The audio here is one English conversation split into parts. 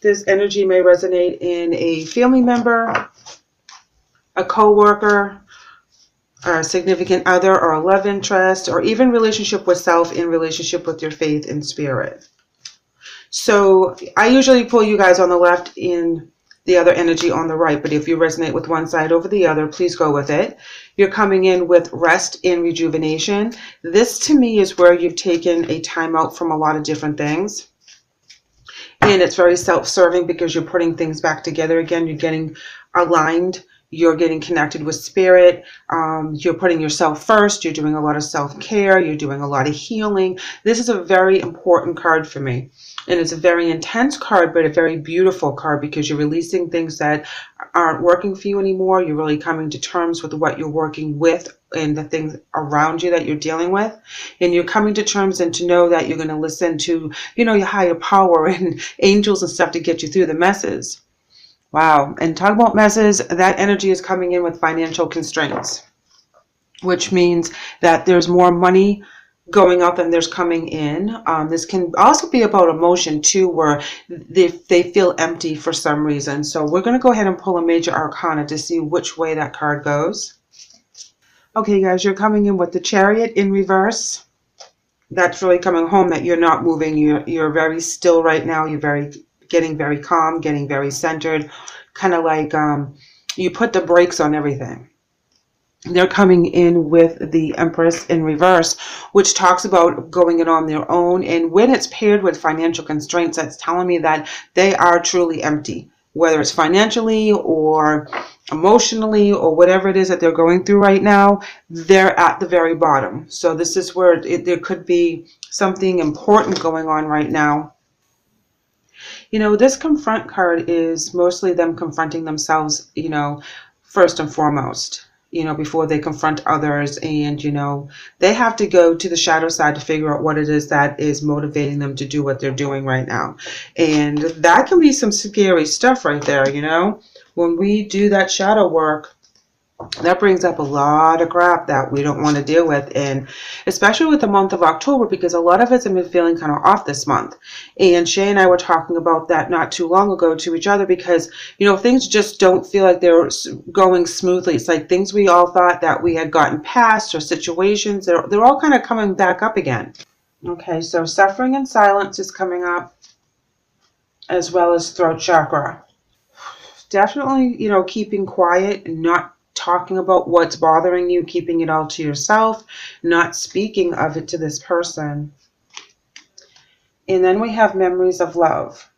This energy may resonate in a family member, a co-worker, a significant other, or a love interest, or even relationship with self in relationship with your faith and spirit. So I usually pull you guys on the left in the other energy on the right, but if you resonate with one side over the other, please go with it. You're coming in with rest and rejuvenation. This to me is where you've taken a time out from a lot of different things. And it's very self-serving because you're putting things back together again. You're getting aligned. You're getting connected with spirit. You're putting yourself first. You're doing a lot of self-care. You're doing a lot of healing. This is a very important card for me. And it's a very intense card, but a very beautiful card because you're releasing things that aren't working for you anymore. You're really coming to terms with what you're working with and the things around you that you're dealing with. And you're coming to terms and to know that you're going to listen to, your higher power and angels and stuff to get you through the messes. Wow. And talk about messes, that energy is coming in with financial constraints, which means that there's more money going out than there's coming in. This can also be about emotion too, where they feel empty for some reason. So we're going to go ahead and pull a major arcana to see which way that card goes. Okay, guys, you're coming in with the Chariot in reverse. That's really coming home that you're not moving. You're very still right now. You're getting very calm, getting very centered, kind of like you put the brakes on everything. They're coming in with the Empress in reverse, which talks about going it on their own. And when it's paired with financial constraints, that's telling me that they are truly empty, whether it's financially or emotionally or whatever it is that they're going through right now. They're at the very bottom. So this is where there could be something important going on right now. This confront card is mostly them confronting themselves, first and foremost. Before they confront others, and, they have to go to the shadow side to figure out what it is that is motivating them to do what they're doing right now. And that can be some scary stuff right there, When we do that shadow work, that brings up a lot of crap that we don't want to deal with, and especially with the month of October, because a lot of us have been feeling kind of off this month. And Shay and I were talking about that not too long ago to each other because, things just don't feel like they're going smoothly. It's like things we all thought that we had gotten past or situations, they're all kind of coming back up again. Okay, so suffering in silence is coming up, as well as throat chakra. Definitely, keeping quiet and not talking about what's bothering you, keeping it all to yourself, not speaking of it to this person. And then we have memories of love.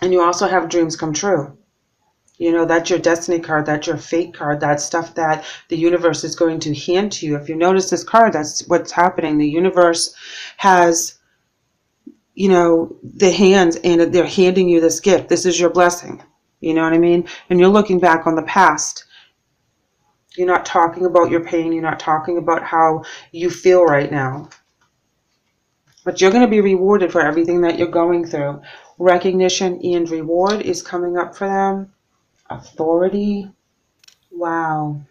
And you also have dreams come true. That's your destiny card, that's your fate card, that's stuff that the universe is going to hand to you. If you notice this card, that's what's happening. The universe has, the hands, and they're handing you this gift. This is your blessing. You know what I mean? And you're looking back on the past. You're not talking about your pain. You're not talking about how you feel right now. But you're going to be rewarded for everything that you're going through. Recognition and reward is coming up for them. Authority. Wow.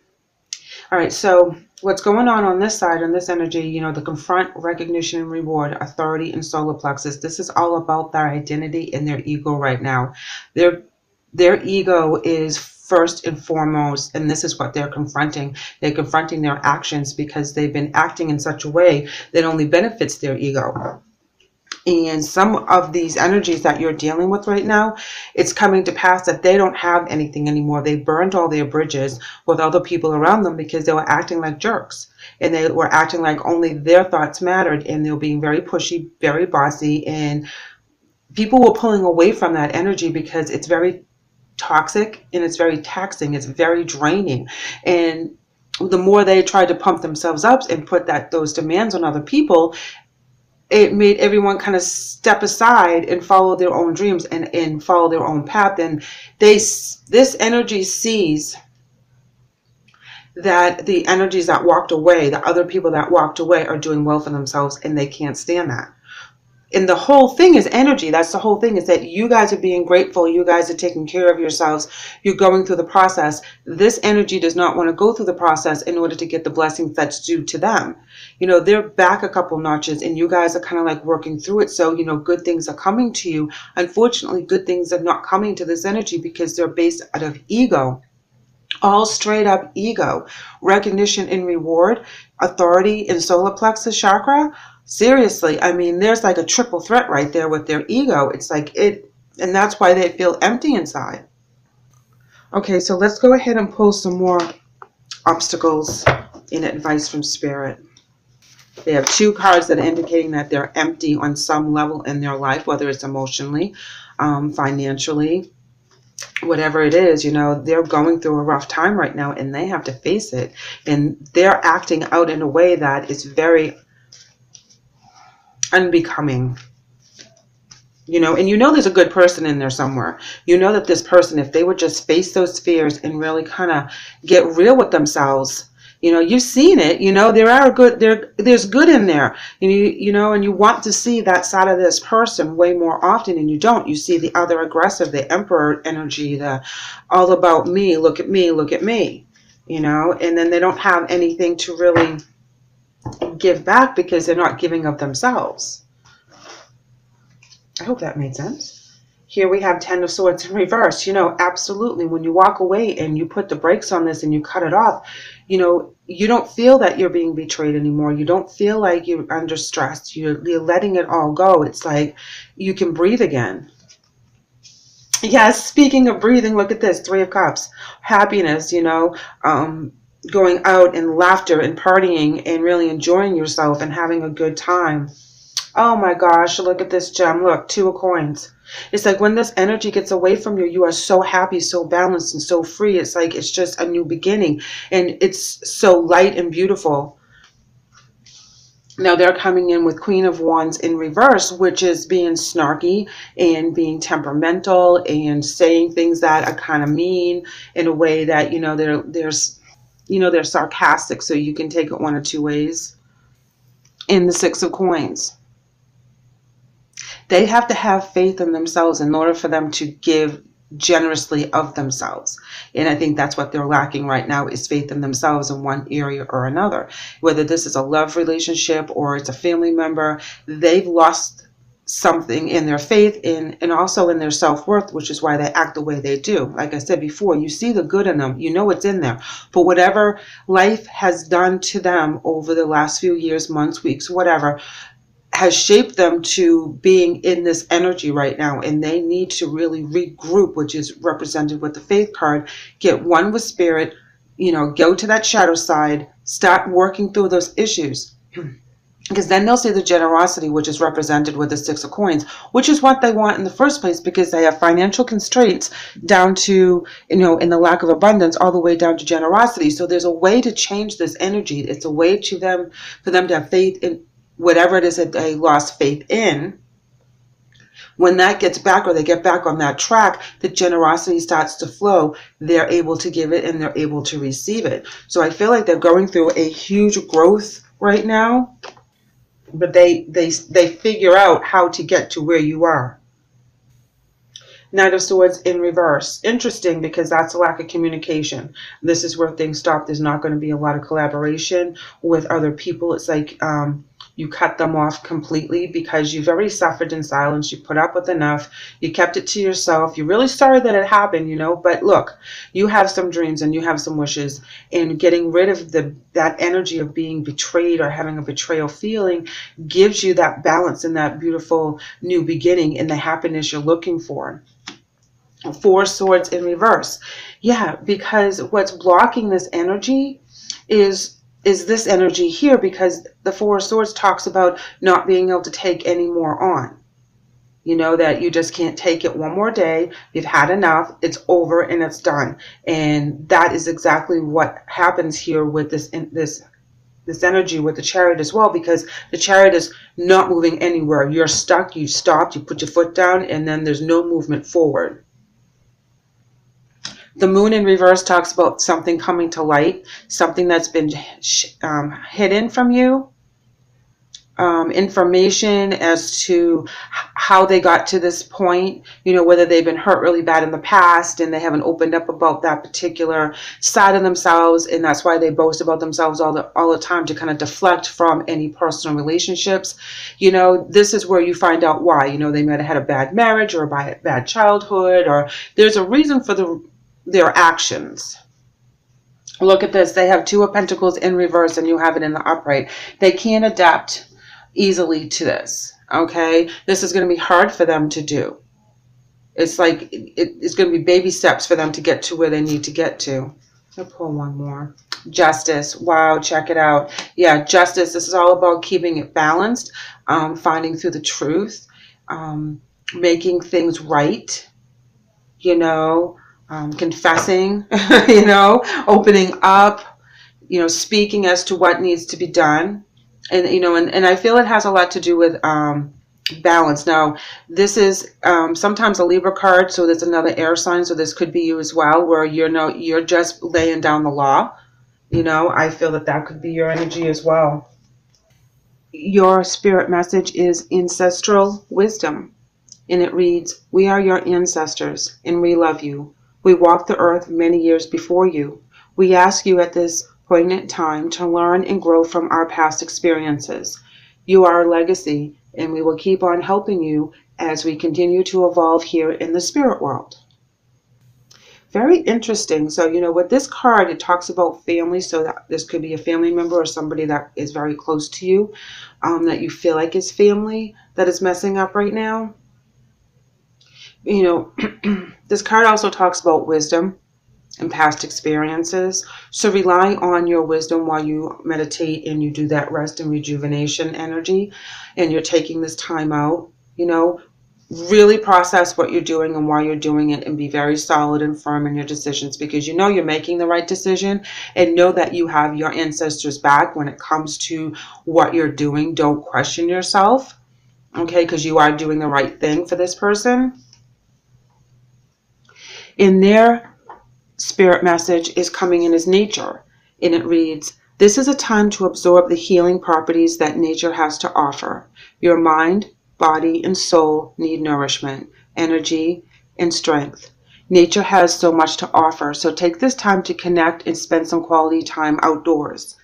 All right, so what's going on this side, on this energy, the confront, recognition, and reward, authority, and solar plexus. This is all about their identity and their ego right now. Their ego is first and foremost, and this is what they're confronting. They're confronting their actions because they've been acting in such a way that only benefits their ego. And some of these energies that you're dealing with right now, it's coming to pass that they don't have anything anymore. They burned all their bridges with other people around them because they were acting like jerks. And they were acting like only their thoughts mattered. And they were being very pushy, very bossy. And people were pulling away from that energy because it's very toxic and it's very taxing. It's very draining. And the more they tried to pump themselves up and put those demands on other people, it made everyone kind of step aside and follow their own dreams and follow their own path. And this energy sees that the energies that walked away, the other people that walked away, are doing well for themselves, and they can't stand that. And the whole thing is energy. That's the whole thing, is that you guys are being grateful. You guys are taking care of yourselves. You're going through the process. This energy does not want to go through the process in order to get the blessings that's due to them. You know, they're back a couple notches and you guys are kind of like working through it. So, you know, good things are coming to you. Unfortunately, good things are not coming to this energy because they're based out of ego. All straight up ego, recognition and reward, authority in solar plexus chakra. Seriously, I mean, there's like a triple threat right there with their ego. It's like it, and that's why they feel empty inside. Okay, so let's go ahead and pull some more obstacles in advice from Spirit. They have two cards that are indicating that they're empty on some level in their life, whether it's emotionally, financially, whatever it is. You know, they're going through a rough time right now and they have to face it. And they're acting out in a way that is very unbecoming. You know, and you know there's a good person in there somewhere. You know that this person, if they would just face those fears and really kind of get real with themselves, you know, you've seen it, you know, there's good in there. And you know, and you want to see that side of this person way more often, and you don't. You see the other aggressive, the emperor energy, the all about me, look at me, look at me, you know, and then they don't have anything to really give back because they're not giving of themselves. I hope that made sense. Here we have Ten of Swords in reverse. You know, absolutely. When you walk away and you put the brakes on this and you cut it off, you know, you don't feel that you're being betrayed anymore. You don't feel like you're under stress. You're letting it all go. It's like you can breathe again. Yes, speaking of breathing, look at this. Three of Cups. Happiness, you know, going out and laughter and partying and really enjoying yourself and having a good time. Oh my gosh, look at this gem. Look, Two of Coins. It's like when this energy gets away from you, you are so happy, so balanced, and so free. It's like it's just a new beginning. And it's so light and beautiful. Now they're coming in with Queen of Wands in reverse, which is being snarky and being temperamental and saying things that are kind of mean in a way that, you know, they're sarcastic. So you can take it one or two ways. In the Six of Coins. They have to have faith in themselves in order for them to give generously of themselves. And I think that's what they're lacking right now, is faith in themselves in one area or another. Whether this is a love relationship or it's a family member, they've lost something in their faith and also in their self-worth, which is why they act the way they do. Like I said before, you see the good in them. You know it's in there. But whatever life has done to them over the last few years, months, weeks, whatever, has shaped them to being in this energy right now, and they need to really regroup, which is represented with the Faith card. Get one with Spirit, you know, go to that shadow side, start working through those issues. Because then they'll see the generosity, which is represented with the Six of Coins, which is what they want in the first place, because they have financial constraints down to, you know, in the lack of abundance, all the way down to generosity. So there's a way to change this energy. It's a way to them, for them to have faith in whatever it is that they lost faith in. When that gets back, or they get back on that track, the generosity starts to flow. They're able to give it and they're able to receive it. So I feel like they're going through a huge growth right now, but they figure out how to get to where you are. Knight of Swords in reverse. Interesting, because that's a lack of communication. This is where things stop. There's not going to be a lot of collaboration with other people. It's like you cut them off completely because you've already suffered in silence. You put up with enough. You kept it to yourself. You're really sorry that it happened, you know. But look, you have some dreams and you have some wishes. And getting rid of that energy of being betrayed or having a betrayal feeling gives you that balance and that beautiful new beginning and the happiness you're looking for. Four Swords in reverse. Yeah, because what's blocking this energy is this energy here, because the Four Swords talks about not being able to take any more on. You know, that you just can't take it one more day. You've had enough. It's over and it's done. And that is exactly what happens here with this energy with the Chariot as well, because the Chariot is not moving anywhere. You're stuck. You stopped. You put your foot down, and then there's no movement forward. The Moon in reverse talks about something coming to light, something that's been hidden from you. information as to how they got to this point, whether they've been hurt really bad in the past and they haven't opened up about that particular side of themselves, and that's why they boast about themselves all the time, to kind of deflect from any personal relationships. This is where you find out why. They might have had a bad marriage or a bad childhood, or there's a reason for their actions. Look at this. They have 2 of Pentacles in reverse and you have it in the upright. They can't adapt easily to this. Okay. This is going to be hard for them to do. It's like it's going to be baby steps for them to get to where they need to get to. I'll pull one more. Justice. Wow. Check it out. Yeah. Justice. This is all about keeping it balanced, finding through the truth, making things right, confessing, opening up, speaking as to what needs to be done. And, and I feel it has a lot to do with balance. Now, this is sometimes a Libra card, so there's another air sign, so this could be you as well, where you're just laying down the law. I feel that could be your energy as well. Your spirit message is ancestral wisdom, and it reads, "We are your ancestors, and we love you. We walked the earth many years before you. We ask you at this poignant time to learn and grow from our past experiences. You are our legacy, and we will keep on helping you as we continue to evolve here in the spirit world." Very interesting. So, with this card, it talks about family. So that this could be a family member or somebody that is very close to you, that you feel like is family, that is messing up right now. This card also talks about wisdom and past experiences. So rely on your wisdom while you meditate and you do that rest and rejuvenation energy, and you're taking this time out. Really process what you're doing and why you're doing it, and be very solid and firm in your decisions, because you're making the right decision, and know that you have your ancestors back when it comes to what you're doing. Don't question yourself, okay, because you are doing the right thing for this person. In their spirit message is coming in as nature, and it reads, "This is a time to absorb the healing properties that nature has to offer. Your mind, body, and soul need nourishment, energy, and strength. Nature has so much to offer, so take this time to connect and spend some quality time outdoors."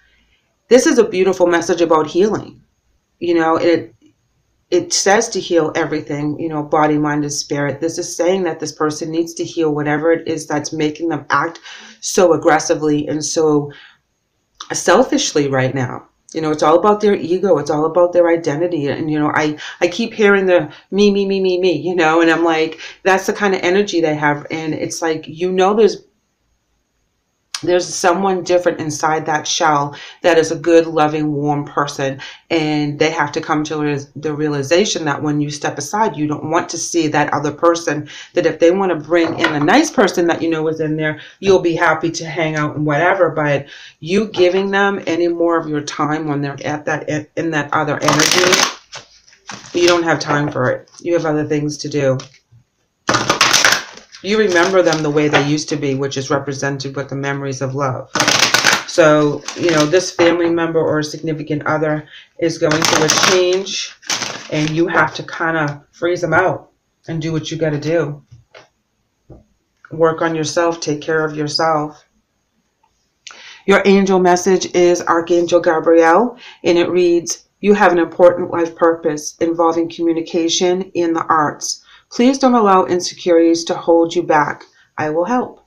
This is a beautiful message about healing. It says to heal everything, body, mind, and spirit. This is saying that this person needs to heal whatever it is that's making them act so aggressively and so selfishly right now. It's all about their ego. It's all about their identity. And, I keep hearing the me, and I'm like, that's the kind of energy they have. And it's like, there's someone different inside that shell that is a good, loving, warm person. And they have to come to the realization that when you step aside, you don't want to see that other person, that if they want to bring in a nice person that is in there, you'll be happy to hang out and whatever. But you giving them any more of your time when they're in that other energy, you don't have time for it. You have other things to do. You remember them the way they used to be, which is represented with the memories of love. So, this family member or significant other is going through a change, and you have to kind of freeze them out and do what you got to do. Work on yourself. Take care of yourself. Your angel message is Archangel Gabriel, and it reads, "You have an important life purpose involving communication and the arts. Please don't allow insecurities to hold you back. I will help."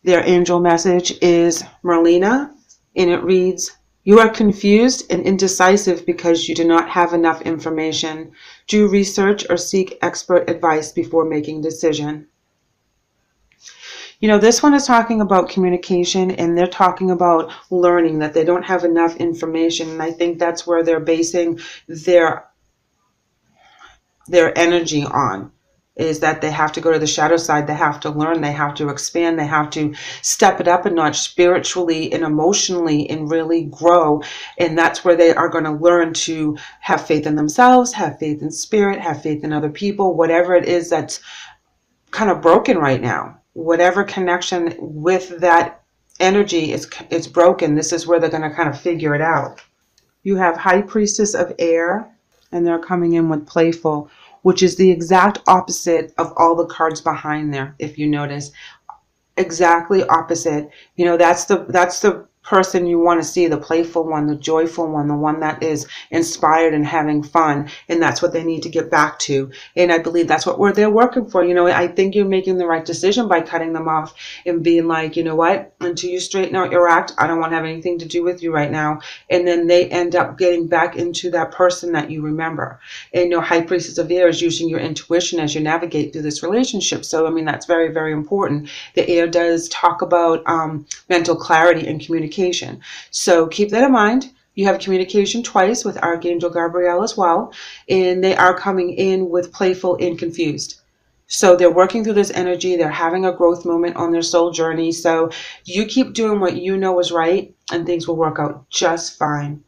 Their angel message is Merlina, and it reads, "You are confused and indecisive because you do not have enough information. Do research or seek expert advice before making a decision." This one is talking about communication, and they're talking about learning, that they don't have enough information. And I think that's where they're basing their energy on, is that they have to go to the shadow side. They have to learn. They have to expand. They have to step it up a notch spiritually and emotionally and really grow. And that's where they are going to learn to have faith in themselves, have faith in spirit, have faith in other people, whatever it is that's kind of broken right now. Whatever connection with that energy is broken. This is where they're going to kind of figure it out. You have High Priestess of Air, and they're coming in with Playful, which is the exact opposite of all the cards behind there, if you notice. Exactly opposite. You know, that's the person you want to see, the playful one, the joyful one, the one that is inspired and having fun, and that's what they need to get back to. And I believe that's what they're working for. You know, I think you're making the right decision by cutting them off and being like, you know what, until you straighten out your act, I don't want to have anything to do with you right now. And then they end up getting back into that person that you remember. And you know, High Priestess of Air is using your intuition as you navigate through this relationship. So I mean, that's very, very important. The air does talk about mental clarity and communication. So keep that in mind. You have communication twice with Archangel Gabriel as well, and they are coming in with playful and confused. So they're working through this energy. They're having a growth moment on their soul journey. So you keep doing what you know is right, and things will work out just fine.